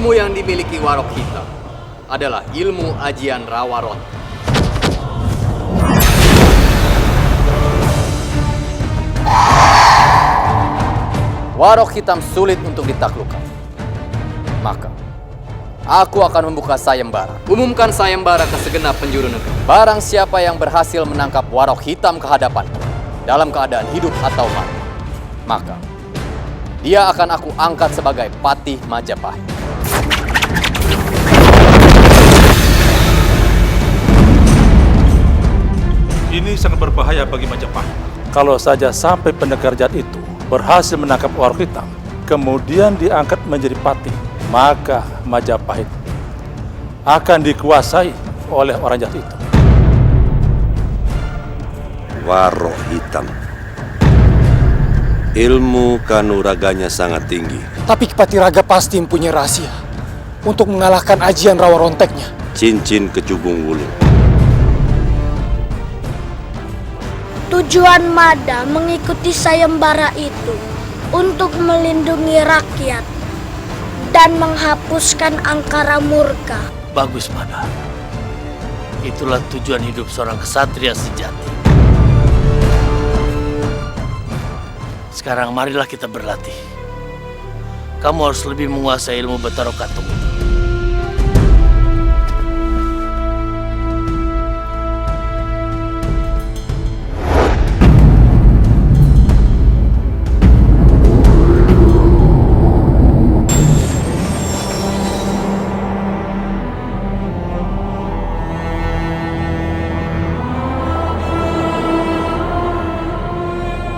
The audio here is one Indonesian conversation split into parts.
Ilmu yang dimiliki Warok Hitam adalah ilmu ajian rawa rontek. Warok Hitam sulit untuk ditaklukkan. Maka, aku akan membuka sayembara. Umumkan sayembara ke segenap penjuru negeri. Barang siapa yang berhasil menangkap Warok Hitam ke hadapanku, dalam keadaan hidup atau mati, maka dia akan aku angkat sebagai Patih Majapahit. Ini sangat berbahaya bagi Majapahit. Kalau saja sampai pendekar jahat itu berhasil menangkap Warok Hitam, kemudian diangkat menjadi patih, maka Majapahit akan dikuasai oleh orang jahat itu. Warok Hitam, ilmu kanuraganya sangat tinggi. Tapi Patiraga pasti mempunyai rahasia untuk mengalahkan ajian rawa ronteknya. Cincin kecubung wulu. Tujuan Mada mengikuti sayembara itu untuk melindungi rakyat dan menghapuskan angkara murka. Bagus, Mada. Itulah tujuan hidup seorang kesatria sejati. Sekarang marilah kita berlatih. Kamu harus lebih menguasai ilmu Betara Katung itu.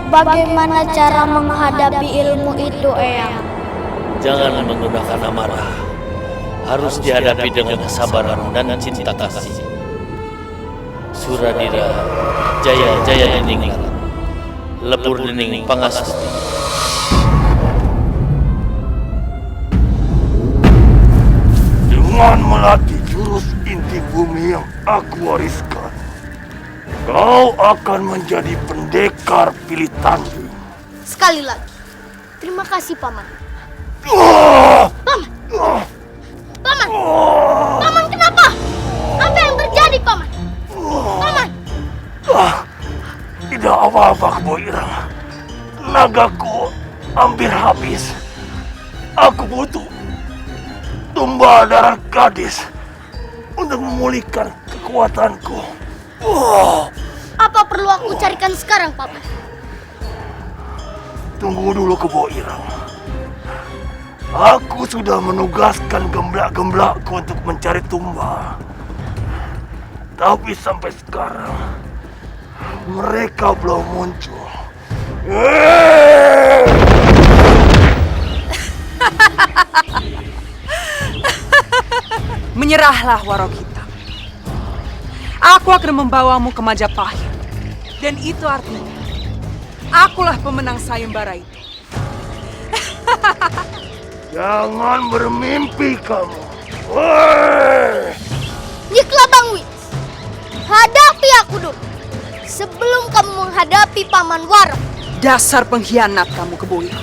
Bagaimana cara menghadapi ilmu itu, Eyang? Jangan menggunakan amarah. Harus dihadapi dengan kesabaran dan cinta kasih. Suradira, Jaya Jaya Dening, Lebur Dening Pangasusti. Dengan melatih jurus inti bumi yang aku wariskan, kau akan menjadi pendekar pilih tanding. Sekali lagi, terima kasih, Paman. Paman! Paman, kenapa? Apa yang terjadi, Paman? Paman! Tidak apa-apa, Kebo Irang. Nagaku hampir habis. Aku butuh tumbal darah gadis untuk memulihkan kekuatanku. Apa perlu aku carikan sekarang, Paman? Tunggu dulu, Kebo Irang. Aku sudah menugaskan gemblak-gemblakku untuk mencari tumbal. Tapi sampai sekarang mereka belum muncul. Menyerahlah, Warok Hitam. Aku akan membawamu ke Majapahit. Dan itu artinya akulah pemenang sayembara itu. Jangan bermimpi kamu. Nyiklah, Bang Wits. Hadapi aku dulu sebelum kamu menghadapi Paman Warok. Dasar pengkhianat kamu, Kebo Irang.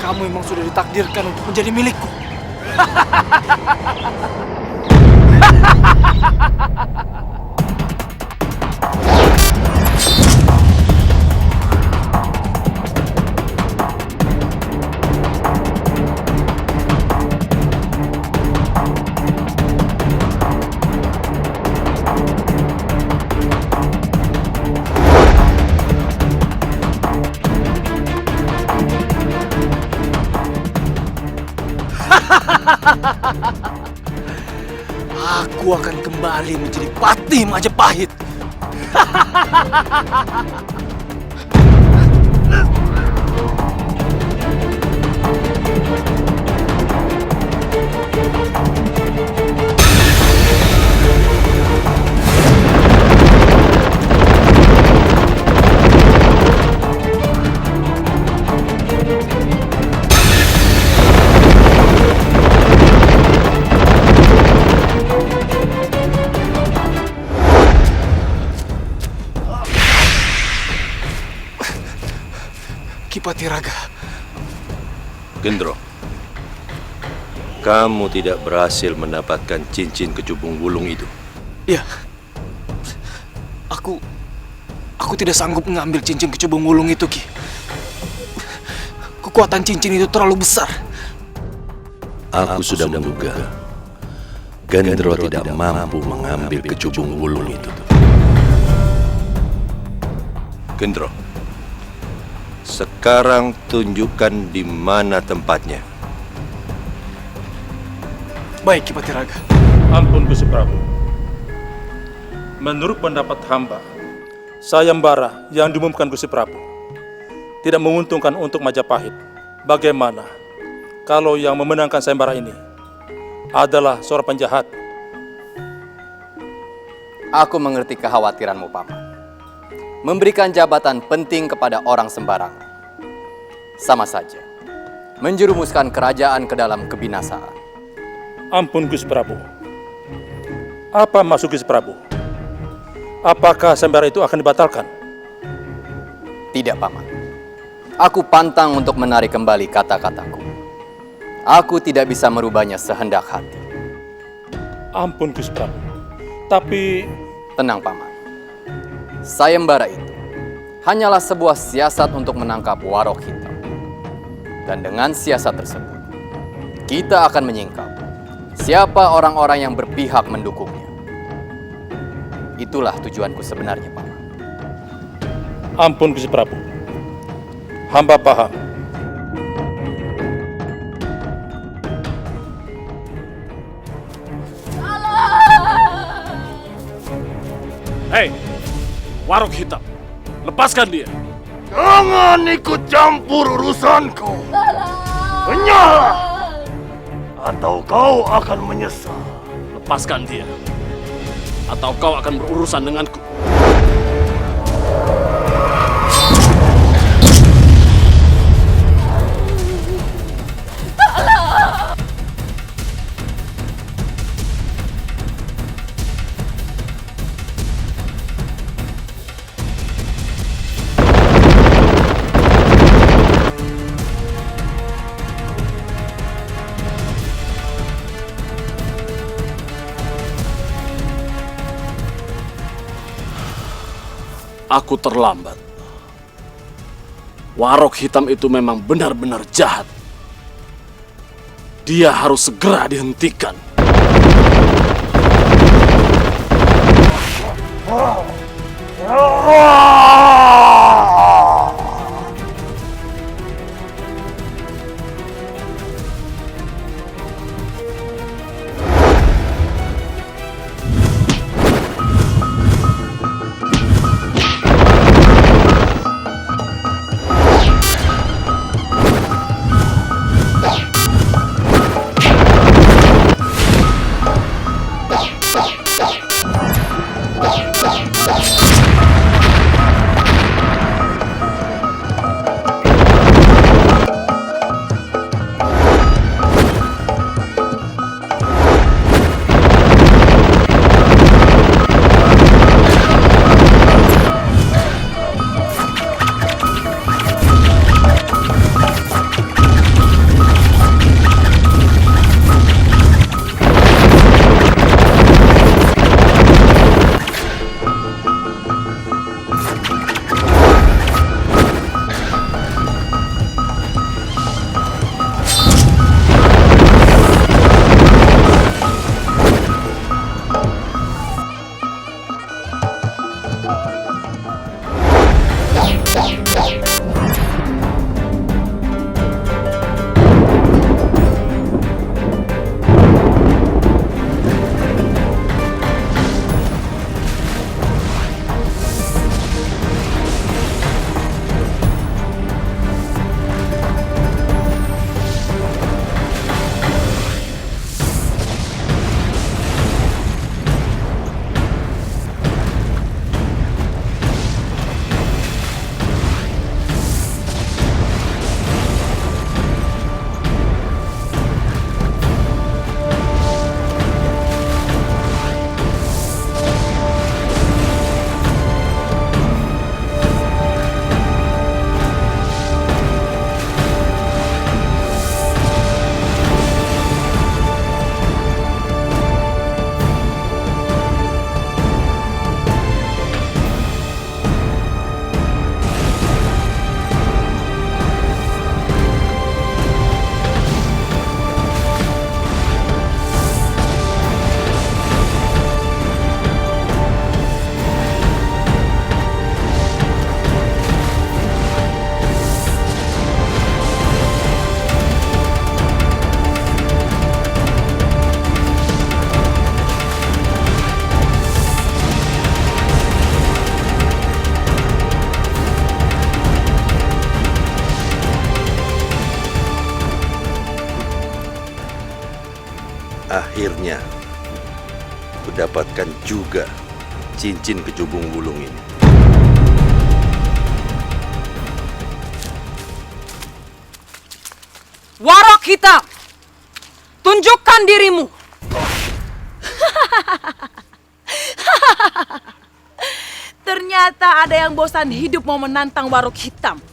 kamu memang sudah ditakdirkan untuk menjadi milikku. Aku akan kembali menjadi Patih Majapahit. Patiraga. Gendro, kamu tidak berhasil mendapatkan cincin kecubung wulung itu. Ya, aku tidak sanggup mengambil cincin kecubung wulung itu, Ki. Kekuatan cincin itu terlalu besar. Aku sudah menduga Gendro tidak mampu mengambil kecubung wulung itu. Gendro, sekarang tunjukkan di mana tempatnya. Baik, Ki Patiraga. Ampun Gusti Prabu. Menurut pendapat hamba, sayembara yang diumumkan Gusti Prabu tidak menguntungkan untuk Majapahit. Bagaimana kalau yang memenangkan sayembara ini adalah seorang penjahat? Aku mengerti kekhawatiranmu, Paman. Memberikan jabatan penting kepada orang sembarangan sama saja menjerumuskan kerajaan ke dalam kebinasaan. Ampun Gusti Prabu. Apa maksud Gusti Prabu? Apakah sayembara itu akan dibatalkan? Tidak, Paman. Aku pantang untuk menarik kembali kata-kataku. Aku tidak bisa merubahnya sehendak hati. Ampun Gusti Prabu. Tapi tenang, Paman. Sayembara itu hanyalah sebuah siasat untuk menangkap Warok Hitam. Dan dengan siasat tersebut, kita akan menyingkap siapa orang-orang yang berpihak mendukungnya. Itulah tujuanku sebenarnya, Paman. ampun Gusti Prabu. Hamba paham. Hei, Warok Hitam, lepaskan dia. Jangan ikut campur urusanku. Menyala, atau kau akan menyesal. Lepaskan dia, atau kau akan berurusan denganku. Aku terlambat. Warok Hitam itu memang benar-benar jahat. Dia harus segera dihentikan. akhirnya kudapatkan juga cincin kecubung wulung ini. Warok Hitam, tunjukkan dirimu. Ternyata ada yang bosan hidup mau menantang Warok Hitam.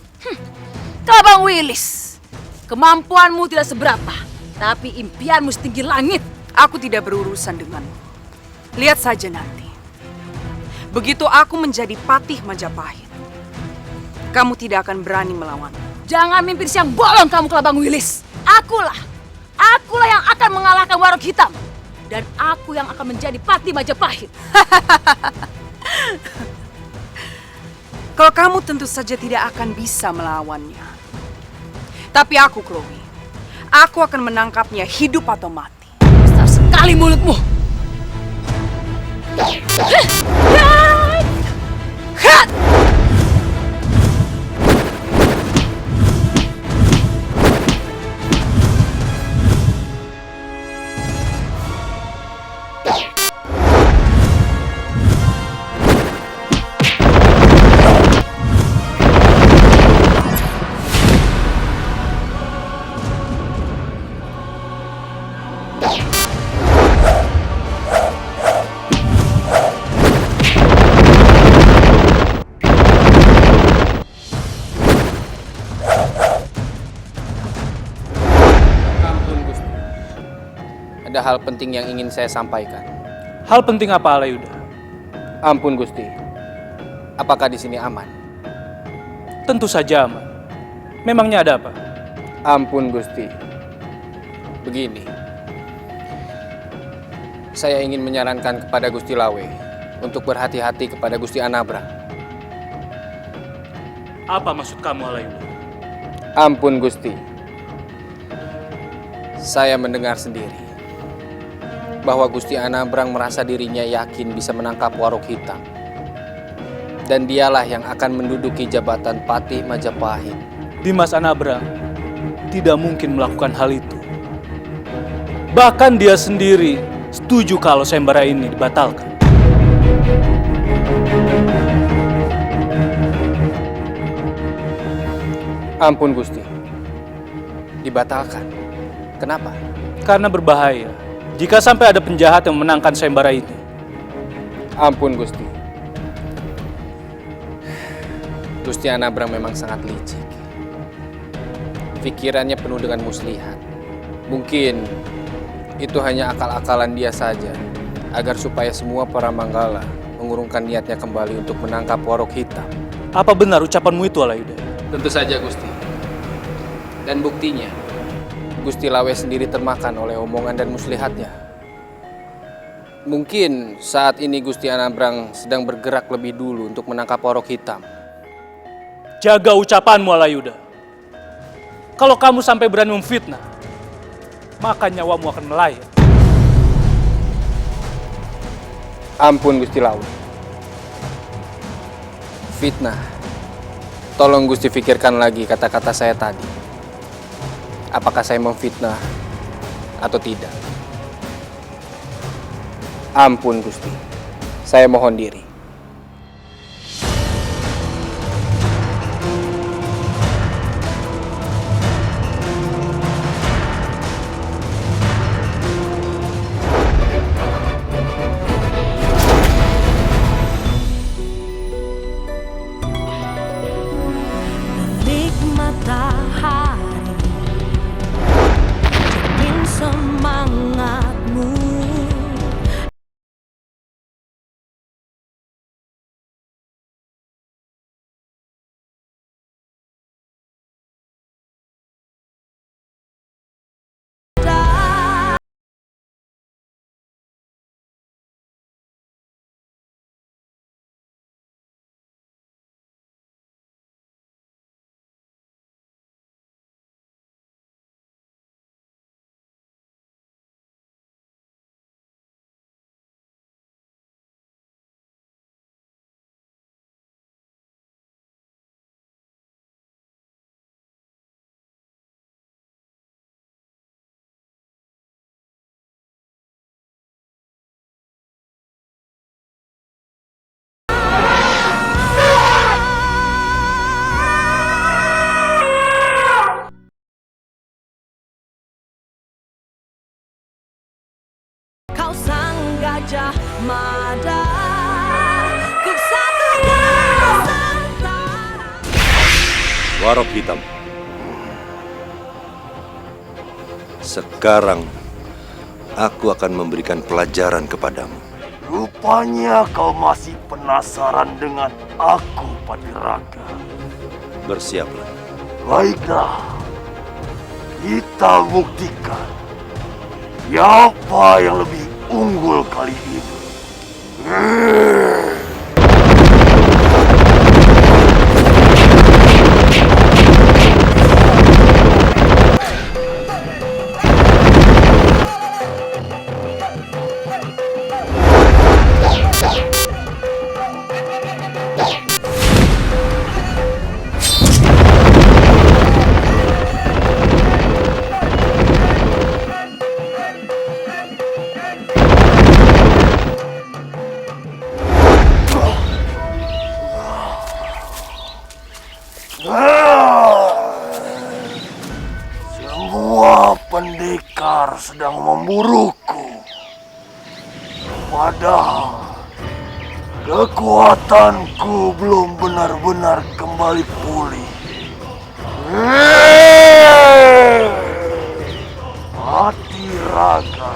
Kelabang Wilis, kemampuanmu tidak seberapa, tapi impianmu setinggi langit. Aku tidak berurusan denganmu. Lihat saja nanti. Begitu aku menjadi patih Majapahit, kamu tidak akan berani melawan. Jangan mimpi siang bolong kamu, Kelabang Wilis. Akulah yang akan mengalahkan Warok Hitam. Dan aku yang akan menjadi patih Majapahit. Kalau kamu tentu saja tidak akan bisa melawannya. Tapi aku, Chloe, aku akan menangkapnya hidup atau mati. Besar sekali mulutmu. Ada hal penting yang ingin saya sampaikan. Hal penting apa, Alayuda? Ampun Gusti. Apakah di sini aman? Tentu saja aman. Memangnya ada apa? Ampun Gusti. Begini. Saya ingin menyarankan kepada Gusti Lawe untuk berhati-hati kepada Gusti Anabrang. Apa maksud kamu, Alayuda? Ampun Gusti. Saya mendengar sendiri bahwa Gusti Anabrang merasa dirinya yakin bisa menangkap Warok Hitam. Dan dialah yang akan menduduki jabatan Patih Majapahit. Dimas Anabrang tidak mungkin melakukan hal itu. Bahkan dia sendiri setuju kalau sayembara ini dibatalkan. Ampun Gusti. Dibatalkan. Kenapa? Karena berbahaya jika sampai ada penjahat yang memenangkan sayembara ini. Ampun Gusti. Gusti Anabrang memang sangat licik. Pikirannya penuh dengan muslihat. Mungkin itu hanya akal-akalan dia saja, agar supaya semua para manggala mengurungkan niatnya kembali untuk menangkap Warok Hitam. Apa benar ucapanmu itu, Alayuda? Tentu saja Gusti. Dan buktinya, Gusti Lawe sendiri termakan oleh omongan dan muslihatnya. Mungkin saat ini Gusti Anabrang sedang bergerak lebih dulu untuk menangkap Warok Hitam. Jaga ucapanmu, Alayuda. Kalau kamu sampai berani memfitnah, maka nyawamu akan melayang. Ampun Gusti Lawe. Fitnah. Tolong Gusti pikirkan lagi kata-kata saya tadi. Apakah saya memfitnah atau tidak? Ampun Gusti. Saya mohon diri. Warok Hitam. Sekarang aku akan memberikan pelajaran kepadamu. Rupanya kau masih penasaran dengan aku, Patiraga. Bersiaplah. Baiklah, kita buktikan siapa yang lebih unggul kali ini. Semua pendekar sedang memburuku. Padahal kekuatanku belum benar-benar kembali pulih. Patiraga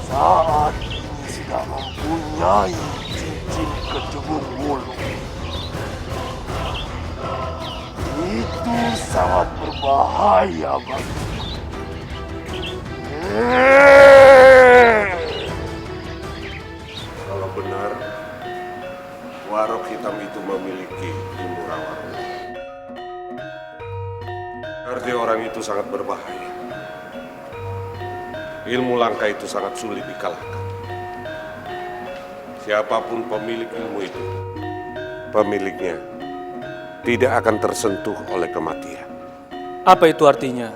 saat ini sudah mempunyai cincin kecubung wulu. Itu sangat berbahaya bagiku. Kalau benar, Warok Hitam itu memiliki ilmu rawar. Berarti orang itu sangat berbahaya. Ilmu langka itu sangat sulit dikalahkan. Siapapun pemilik ilmu itu, pemiliknya tidak akan tersentuh oleh kematian. Apa itu artinya?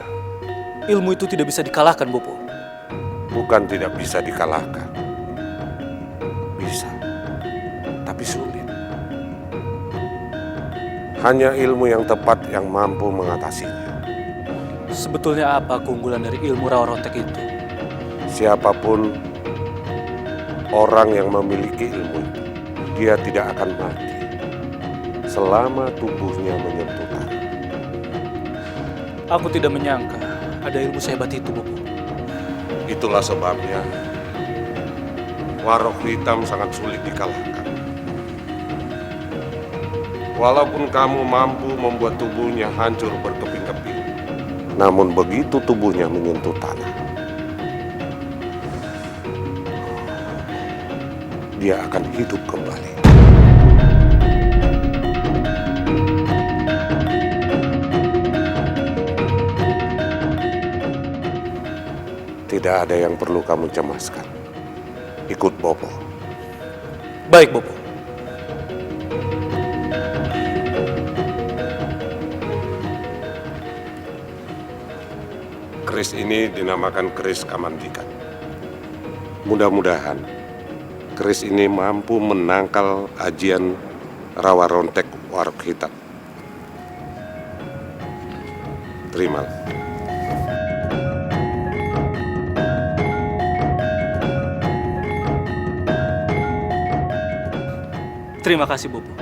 Ilmu itu tidak bisa dikalahkan, Bopo. Bukan tidak bisa dikalahkan. Bisa, tapi sulit. Hanya ilmu yang tepat yang mampu mengatasinya. Sebetulnya apa keunggulan dari ilmu Rawa Rontek itu? Siapapun orang yang memiliki ilmu itu, dia tidak akan mati selama tubuhnya menyentuh tanah. Aku tidak menyangka ada ilmu sehebat itu, Bopo. Itulah sebabnya Warok Hitam sangat sulit dikalahkan. Walaupun kamu mampu membuat tubuhnya hancur berkeping-keping, namun begitu tubuhnya menyentuh tanah, dia akan hidup kembali. Tidak ada yang perlu kamu cemaskan. Ikut Bopo. Baik, Bopo. Keris ini dinamakan keris Kamandikan. Mudah-mudahan keris ini mampu menangkal ajian Rawa Rontek Warok Hitam. Terimalah. Terima kasih, Bopo.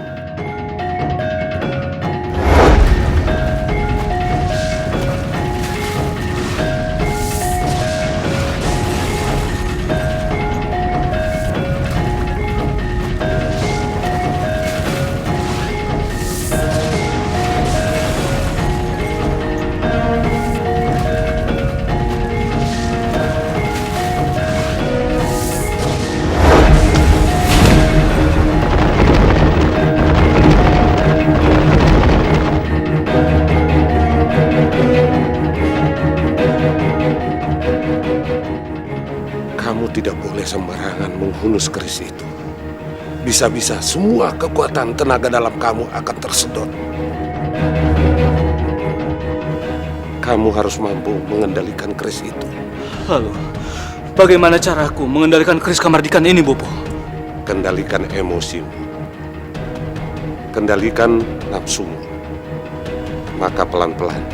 Kamu tidak boleh sembarangan menghunus keris itu. Bisa-bisa semua kekuatan tenaga dalam kamu akan tersedot. Kamu harus mampu mengendalikan keris itu. Lalu, bagaimana caraku mengendalikan keris Kamardikan ini, Bopo? Kendalikan emosimu. Kendalikan nafsumu. Maka pelan-pelan,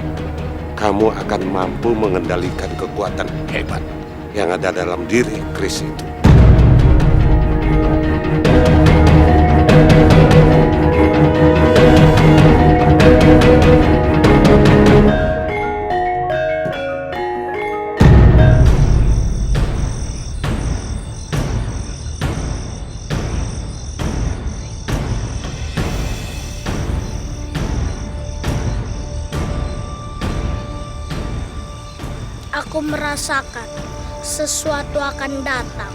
kamu akan mampu mengendalikan kekuatan hebat yang ada dalam diri keris itu. Aku merasakan sesuatu akan datang.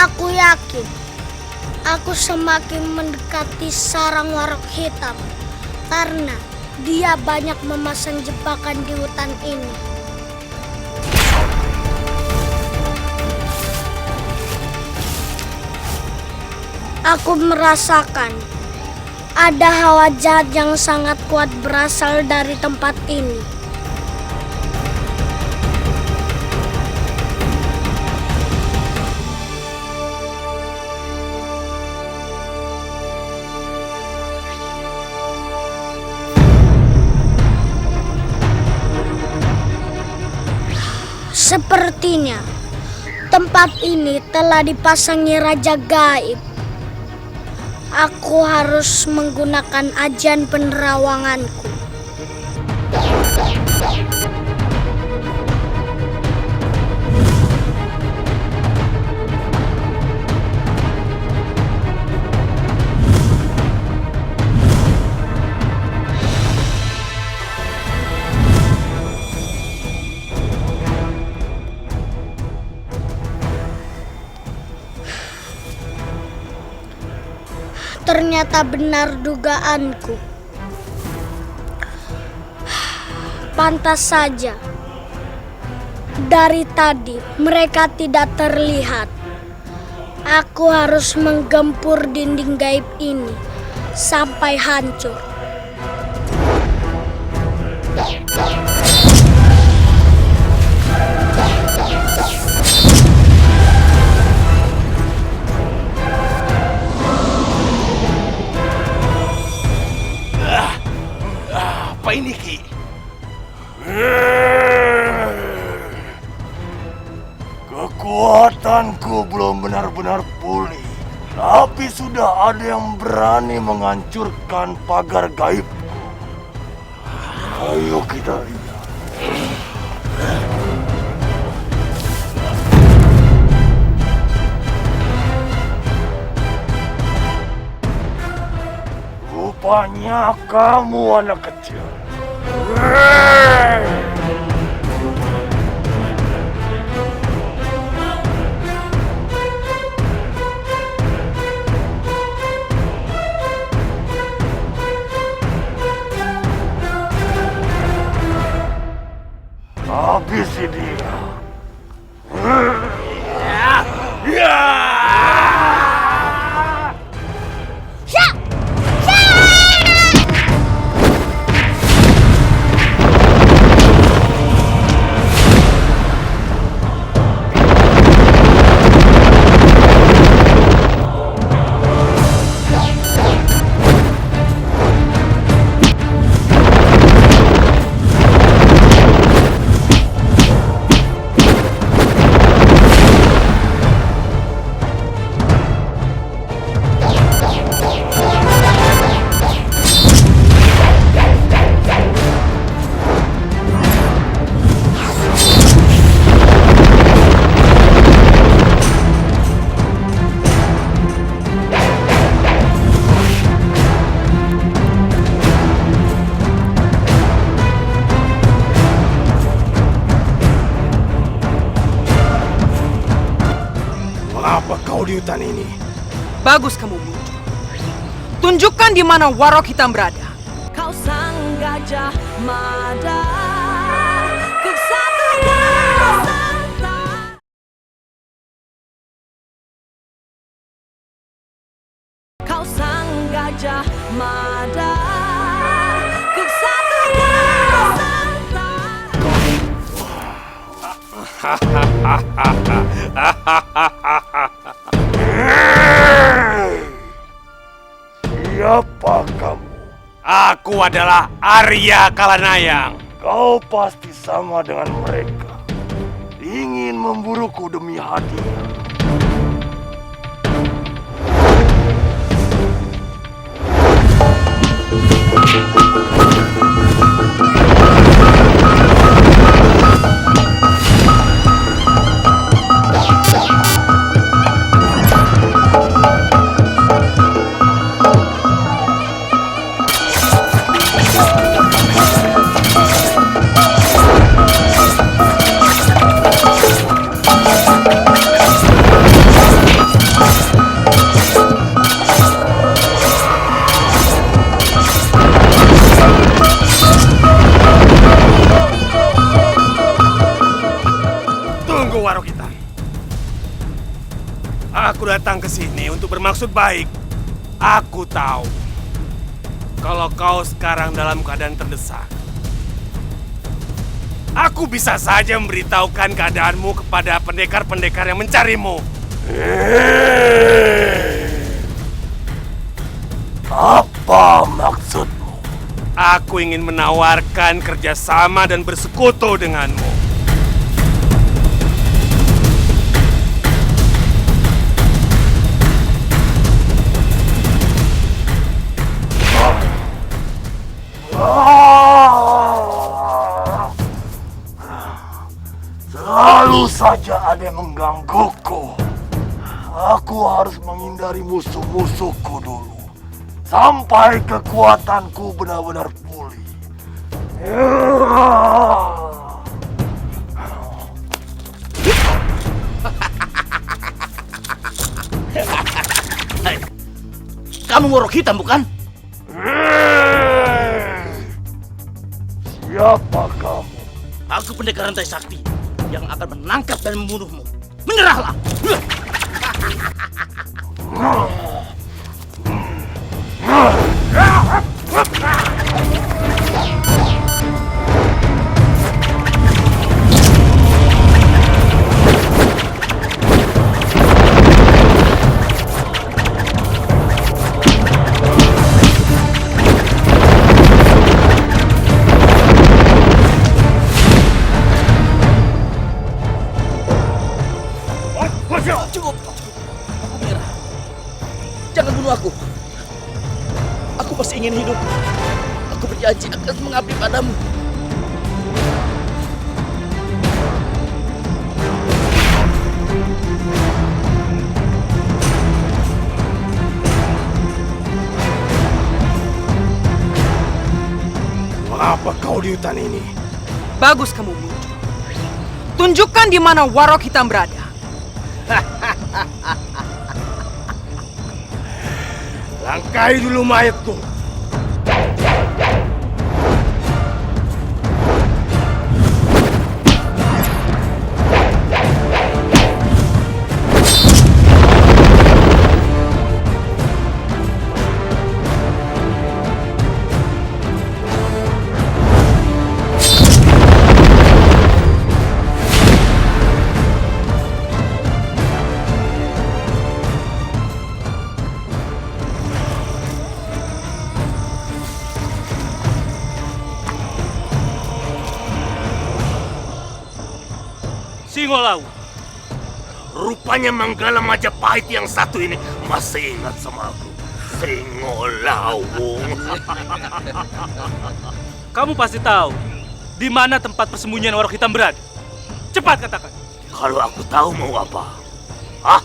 Aku yakin aku semakin mendekati sarang warok hitam karena dia banyak memasang jebakan di hutan ini. Aku merasakan ada hawa jahat yang sangat kuat berasal dari tempat ini. Sepertinya tempat ini telah dipasangi raja gaib. Aku harus menggunakan ajian penerawanganku. Ternyata benar dugaanku. Pantas saja dari tadi mereka tidak terlihat. Aku harus menggempur dinding gaib ini sampai hancur. Apa ini, Ki? Kekuatanku belum benar-benar pulih, tapi sudah ada yang berani menghancurkan pagar gaibku. Ayo kita lihat. Rupanya kamu anak kecil. Habisi dia. Apa kau di hutan ini? Bagus kamu muncul. Tunjukkan di mana Warok Hitam berada. Kau sang Gajah Mada, Kesatria Nusantara. Kau sang Gajah Mada, Kesatria Siapa kamu? Aku adalah Arya Kalanayang. Kau pasti sama dengan mereka. Ingin memburuku demi hadiah. Aku datang ke sini untuk bermaksud baik. Aku tahu kalau kau sekarang dalam keadaan terdesak. Aku bisa saja memberitahukan keadaanmu kepada pendekar-pendekar yang mencarimu. Apa maksudmu? Aku ingin menawarkan kerjasama dan bersekutu denganmu. Selalu saja ada yang menggangguku. Aku harus menghindari musuh-musuhku dulu. Sampai kekuatanku benar-benar pulih. Kamu Warok Hitam, bukan? Siapa kamu? Aku pendekar rantai sakti yang akan menangkap dan membunuhmu. Menyerahlah! Cukup. Aku menyerah. Jangan bunuh aku. Aku masih ingin hidup. Aku berjanji akan mengabdi padamu. Apa kau di hutan ini? Bagus kamu muncul. Tunjukkan di mana Warok Hitam berada. Langkai dulu mayatku. Singolawu. Rupanya Manggala Majapahit yang satu ini masih ingat sama aku. Singolawu. Kamu pasti tahu di mana tempat persembunyian Warok Hitam berada. Cepat katakan. Kalau aku tahu mau apa? Hah?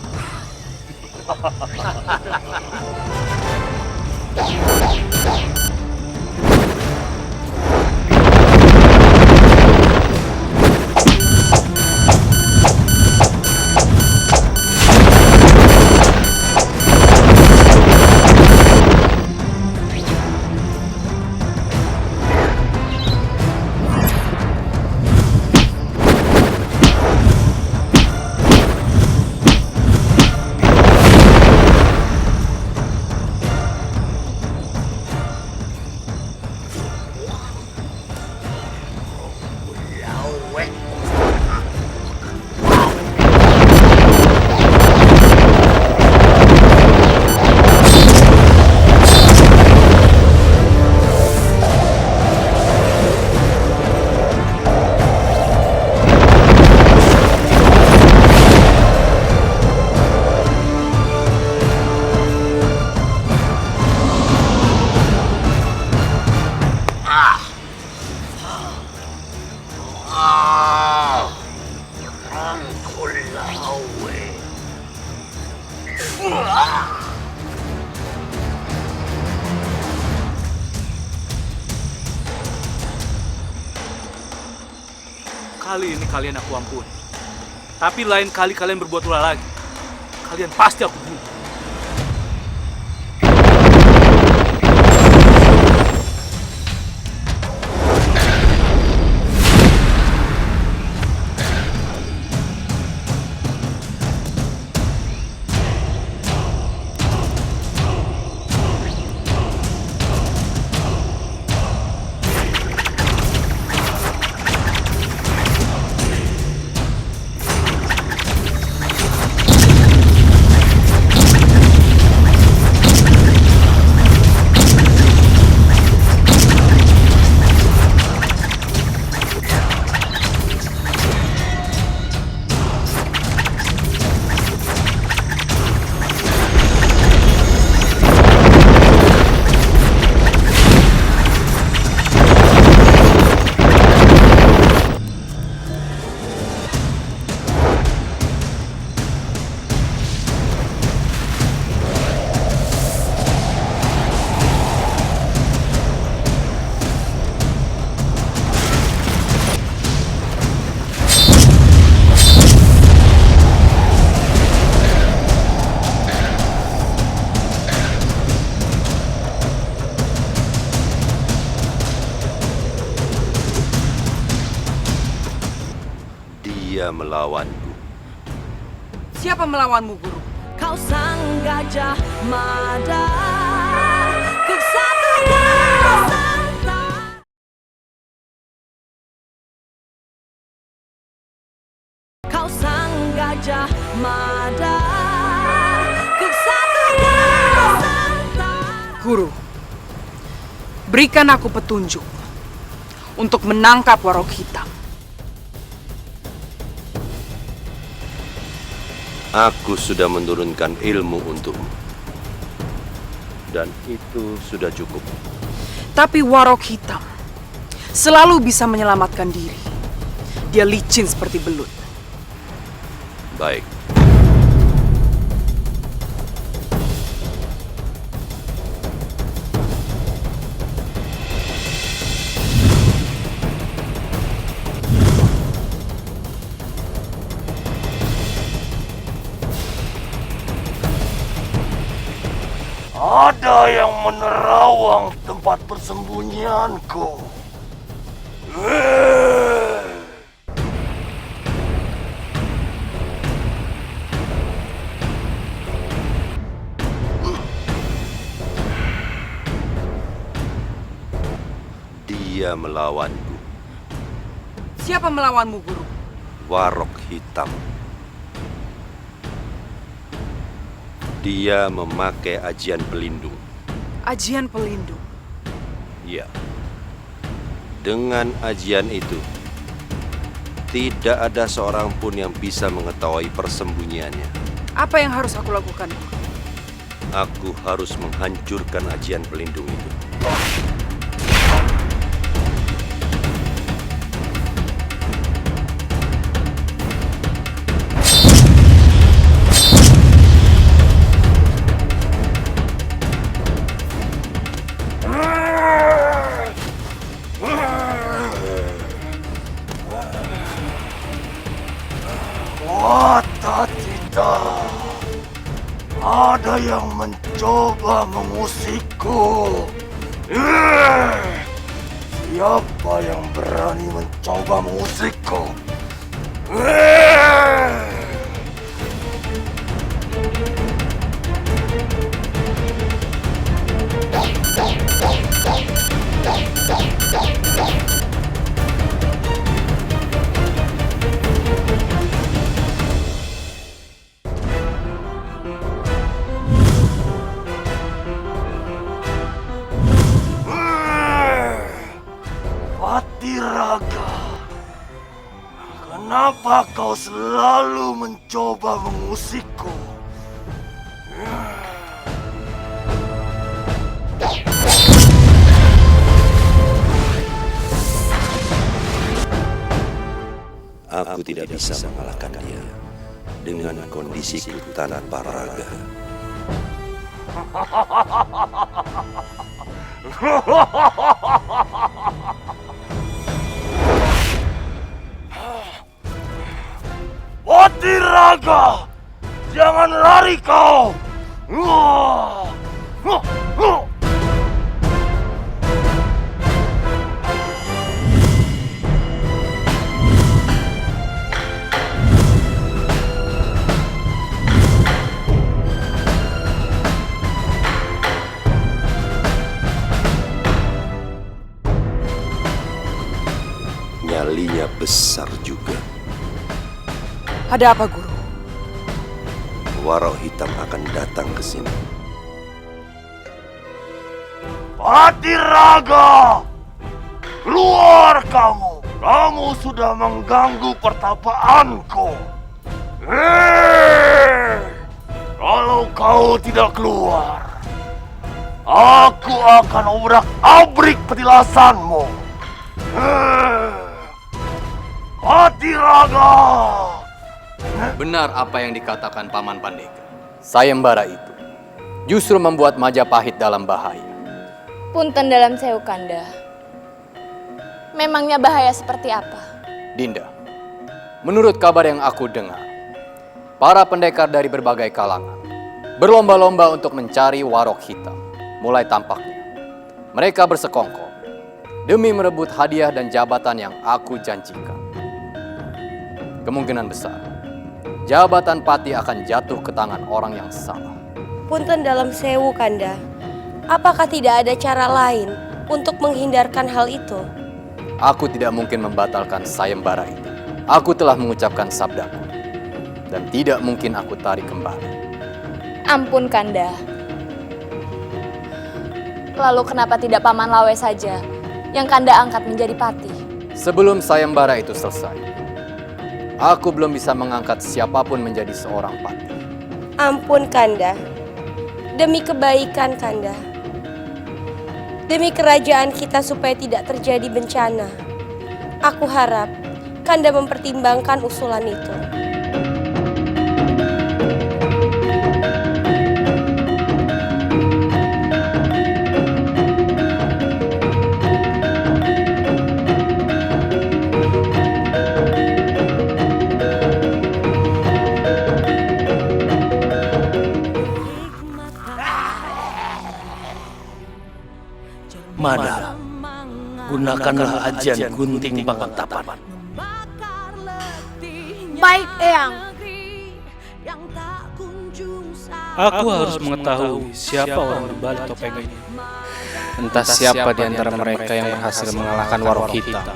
Kali ini kalian aku ampuni. Tapi lain kali kalian berbuat ulah lagi, kalian pasti aku bunuh. Dia melawanku. Siapa melawanmu, Guru? Kau sang gajah mada, kesatuan serta. Kau sang gajah mada, kesatuan serta. Guru, berikan aku petunjuk untuk menangkap Warog Hitam. Aku sudah menurunkan ilmu untukmu. Dan itu sudah cukup. Tapi Warog Hitam selalu bisa menyelamatkan diri. Dia licin seperti belut. Baik. Ada yang menerawang tempat persembunyianku. Dia melawanku. Siapa melawanmu, Guru? Warog Hitam. Dia memakai ajian pelindung. Ajian pelindung? Ya. Dengan ajian itu, tidak ada seorang pun yang bisa mengetahui persembunyiannya. Apa yang harus aku lakukan, Guru? Aku harus menghancurkan ajian pelindung itu. Ada yang mencoba mengusikku. Siapa yang berani mencoba mengusikku? Patiraga, kenapa kau selalu mencoba mengusikku? Aku tidak bisa mengalahkan dia dengan kondisiku tanpa raga. Patiraga, jangan lari kau. Nyalinya besar juga. Ada apa, Guru? Warok Hitam akan datang ke sini. Patiraga, keluar kamu. Kamu sudah mengganggu pertapaanku. Kalau kau tidak keluar, aku akan obrak-abrik petilasanmu. Patiraga. Benar apa yang dikatakan Paman Pandega. Sayembara itu justru membuat Majapahit dalam bahaya. Punten dalam sewu Kanda. Memangnya bahaya seperti apa? Dinda, menurut kabar yang aku dengar, para pendekar dari berbagai kalangan berlomba-lomba untuk mencari Warok Hitam. Mulai tampaknya mereka bersekongkol demi merebut hadiah dan jabatan yang aku janjikan. Kemungkinan besar jabatan Pati akan jatuh ke tangan orang yang salah. Punten dalam sewu Kanda. Apakah tidak ada cara lain untuk menghindarkan hal itu? Aku tidak mungkin membatalkan sayembara itu. Aku telah mengucapkan sabdaku dan tidak mungkin aku tarik kembali. Ampun Kanda. Lalu kenapa tidak Paman Lawe saja yang Kanda angkat menjadi pati? Sebelum sayembara itu selesai, aku belum bisa mengangkat siapapun menjadi seorang pati. Ampun Kanda. Demi kebaikan Kanda. Demi kerajaan kita supaya tidak terjadi bencana. Aku harap Kanda mempertimbangkan usulan itu. Mada, gunakanlah ajian gunting Pangandapan. Baik, Eyang. Aku harus mengetahui siapa orang di balik topeng ini. Entah siapa di antara mereka yang berhasil mengalahkan Warok Hitam.